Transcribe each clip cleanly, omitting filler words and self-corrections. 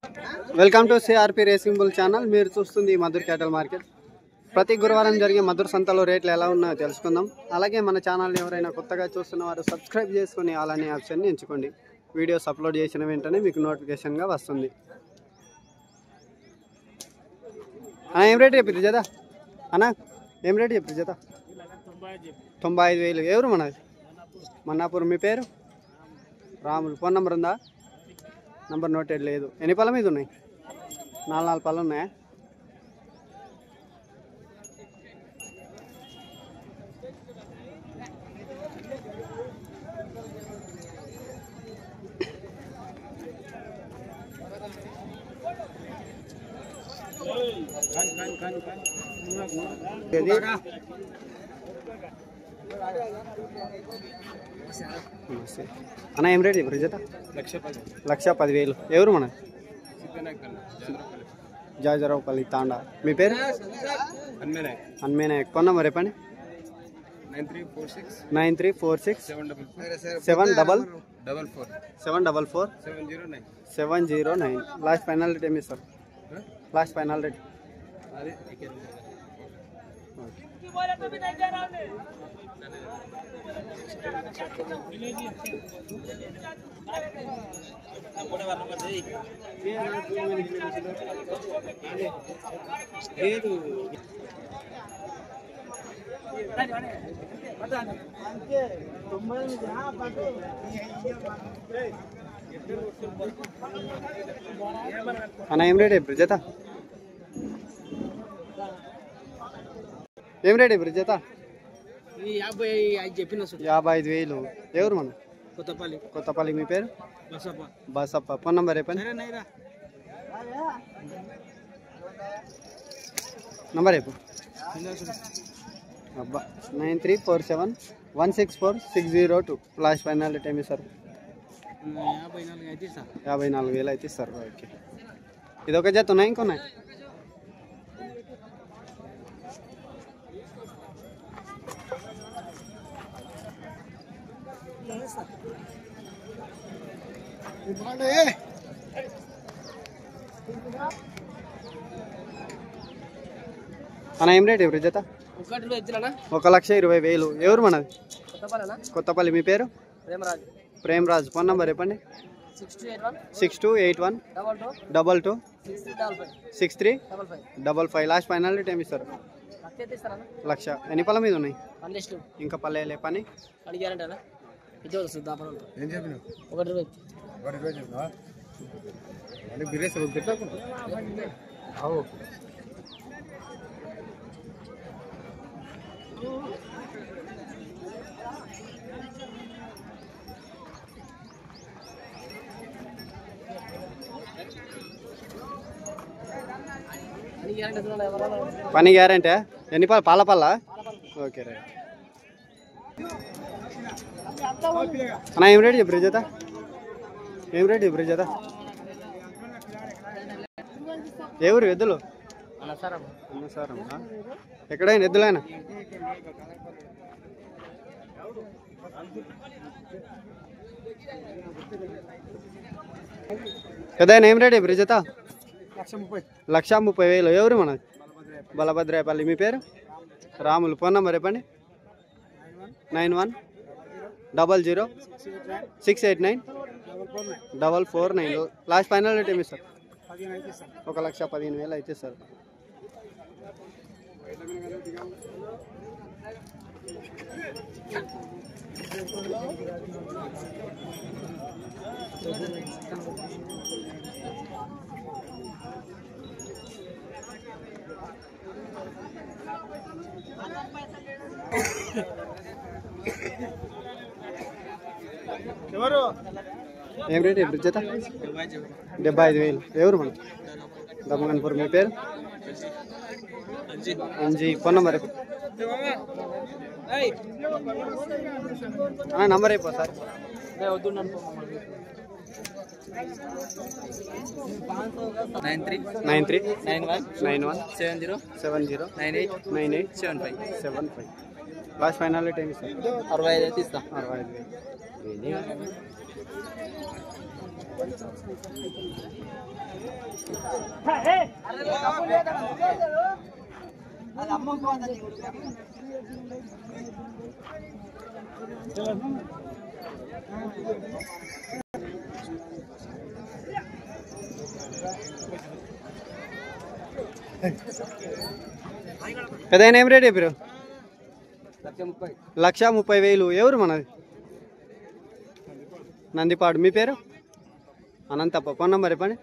Welcome to CRP racing bull channel. మీరు చూస్తుంది Madhur క్యాటల్ market. ప్రతి గురువారం జరిగే మధుర్ సంతలో రేట్లు ఎలా ఉన్నాయో తెలుసుకుందాం. అలాగే మన ఛానల్ని ఎవరైనా కొత్తగా చూస్తున్న వారు సబ్స్క్రైబ్ చేసుకుని అలానే ఆప్షన్ని ఎంచుకోండి. వీడియోస్ అప్లోడ్ చేసిన వెంటనే మీకు నోటిఫికేషన్గా వస్తుంది. ఏం రేటు చెప్పారు జత అన్నా? ఏం రేటు చెప్పారు జత? 95,000. ఎవరు మనది? మన్నాపూర్. మీ పేరు? రాములు. ఫోన్ నెంబర్ ఉందా? నంబర్ నోటెడ్ లేదు. ఎన్ని పళ్ళ మీద ఉన్నాయి? 4 పళ్ళు ఉన్నాయా? అన్న ఏం రేట్ ఇప్పుడు జత? 1,10,000. ఎవరు మన? జాజరావుపల్లి తాండా. మీ పేరు? అన్మేనాయక్. ఫోన్ నెంబర్ చెప్పండి. 9346 744 లాస్ట్ ఫైనల్ రేట్ ఏమి ఇస్తారు? లాస్ట్ ఫైనల్ రేట్ అన్న ఏం రేట్ ఇప్పుడు జత? ఏం రేట్ ఇప్పుడు జత? 55,000. ఎవరు మన? కొత్తపల్లి. మీ పేరు? బసప్ప. ఫోన్ నెంబర్ చెప్పండి. నంబర్ చెప్పు. అబ్బా 9347164602. లాస్ట్ ఫైనల్ టైం ఇస్తారు? 54,000 అయితే ఇస్తారు. ఓకే. ఇది ఒక జత ఉన్నాయి, ఇంకొన్నాయి? అన్న ఏం రేట్ ఇప్పుడు జత? 1,20,000. ఎవరు మనది? కొత్తపల్లి. మీ పేరు? ప్రేమరాజ్. ఫోన్ నెంబర్ చెప్పండి. 6281 22 6355. లాస్ట్ ఫైనల్ రేట్ ఏమి ఇస్తారు? 1,00,000. ఎన్ని పళ్ళ మీద ఉన్నాయి? ఇంకా పల్లెలే పని? పని గ్యారంటీ. ఎన్ని పళ్ళ? పాల పళ్ళ. Okay right. అన్న ఏం రేట్ చెప్పు జత? ఏం రేట్ చెప్పు జత? ఎవరు ఎద్దులు? అన్నసారం. ఎక్కడైనా ఎద్దులైనా? పెద్దయినా ఏం రేట్ చెప్పు జత? 1,30,000. ఎవరు మన? బలభద్రాయపల్లి. మీ పేరు? రాములు. ఫోన్ నెంబర్ చెప్పండి. 9100689449. లాస్ట్ ఫైనల్ రేట్ ఏమి ఇస్తారు? 1,15,000 అయితే సార్. ఏం రేట్ ఇప్పుడు జత? 75,000. ఎవరు మన? దమ్మగన్పూర్. మీ పేరు? అంజీ. ఫోన్ నెంబర్ నంబర్ అయిపో సార్. 9391709875. లాస్ట్ ఫైనల్ రేట్ ఏంటి సార్? 65 అయితే ఇస్తా. 65,000. పెద్దయినా ఏం రేట్ చెప్పారు? 1,30,000. ఎవరు మనది? నందిపాడు. మీ పేరు? అనంతప్ప. ఫోన్ నెంబర్ చెప్పండి.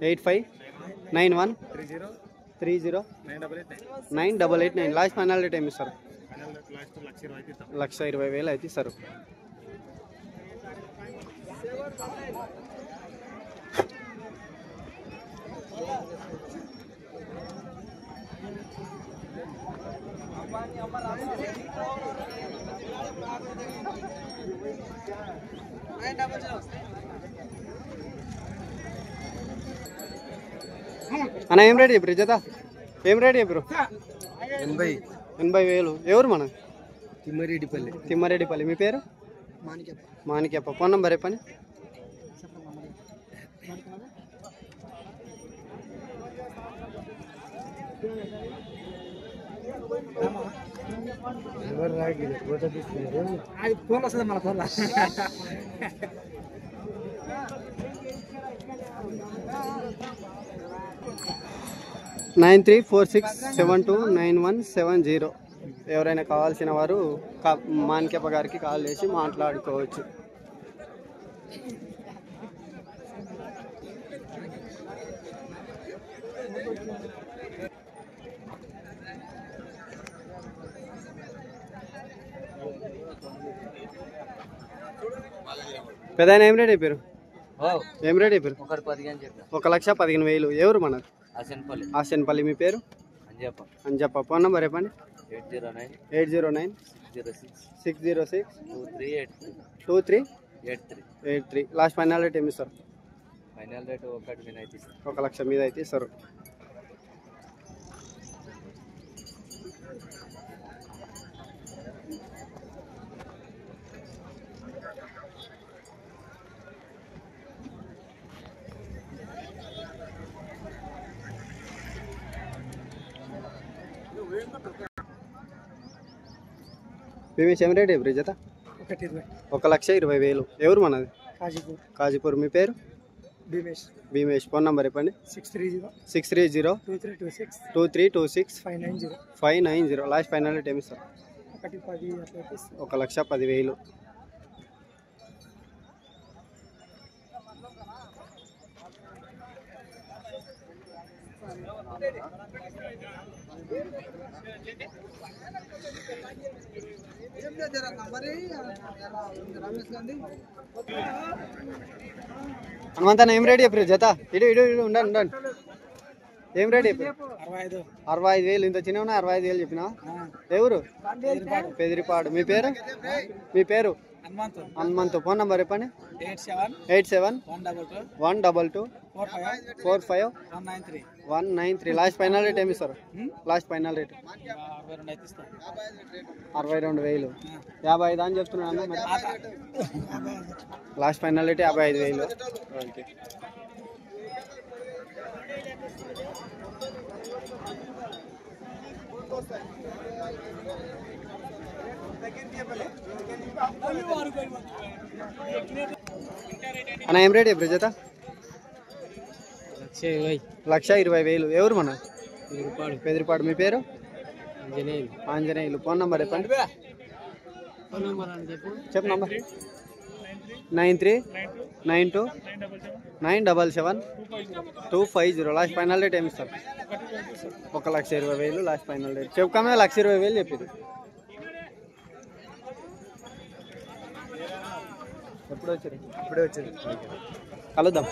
8591303889. లాస్ట్ ఫైనల్ రేట్ ఏమి ఇస్తారు? 1,20,000 అయితే ఇస్తారు. అన్న ఏం రేట్ చెప్పారు జత? ఏం రేట్ చెప్పారు? 80,000. ఎవరు మన? తిమ్మారెడ్డిపల్లి. మీ పేరు? మాణిక్యప్ప. ఫోన్ నంబర్ చెప్పండి. 9346729170. ఎవరైనా కావాల్సిన వారు మాణిక్యప్ప గారికి కాల్ చేసి మాట్లాడుకోవచ్చు. పెద్ద ఏం రేట్ అయిపోయారు? ఏం రేట్ అయిపోయారు? 1,15,000. ఎవరు మనది? ఆసన్పల్లి. మీ పేరు? అంజప్ప. ఫోన్ నంబర్ చెప్పండి. 809-806-2383. లాస్ట్ ఫైనల్ రేట్ ఏమి ఇస్తారు? 1,00,000 మీద అయితే ఇస్తారు. భీమేష్ ఏం రేట్ ఇప్పుడు జత? 1,20,000. ఎవరు మనది? కాజీపూర్. మీ పేరు? భీమేష్. ఫోన్ నంబర్ చెప్పండి. 630-2326-590. లాస్ట్ ఫైనల్ రేట్ ఏమి ఇస్తారు? 1,10,000. హనుమంతన్న ఏం రేట్ చెప్పారు జత? ఇడు ఉండండి. ఏం రేట్ చెప్పారు? 65,000. ఇంత చిన్న ఉన్నాయి. 65,000 చెప్పినా. ఎవరు? పెదిరిపాడు. మీ పేరు? హనుమంతు. ఫోన్ నంబర్ చెప్పండి. 87-122-45-193. లాస్ట్ ఫైనల్ రేట్ ఏమి ఇస్తారు? Last final rate 62,000. 55 అని చెప్తున్నాను. Last final rate 55,000. ఓకే. అన్న ఏం రేట్ ఇప్పుడు జత? 1,20,000. ఎవరు మన? పెదిరిపాడు. మీ పేరు? ఆంజనేయులు. ఫోన్ నంబర్ చెప్పండి. చెప్పు నంబర్. 93-92-977-250. లాస్ట్ ఫైనల్ రేట్ ఏమి ఇస్తారు? 1,20,000. Last final rate చెప్పుకోమే. 1,20,000 చెప్పింది. ఎప్పుడు వచ్చారు? ఇప్పుడే వచ్చారు. కలుద్దాం.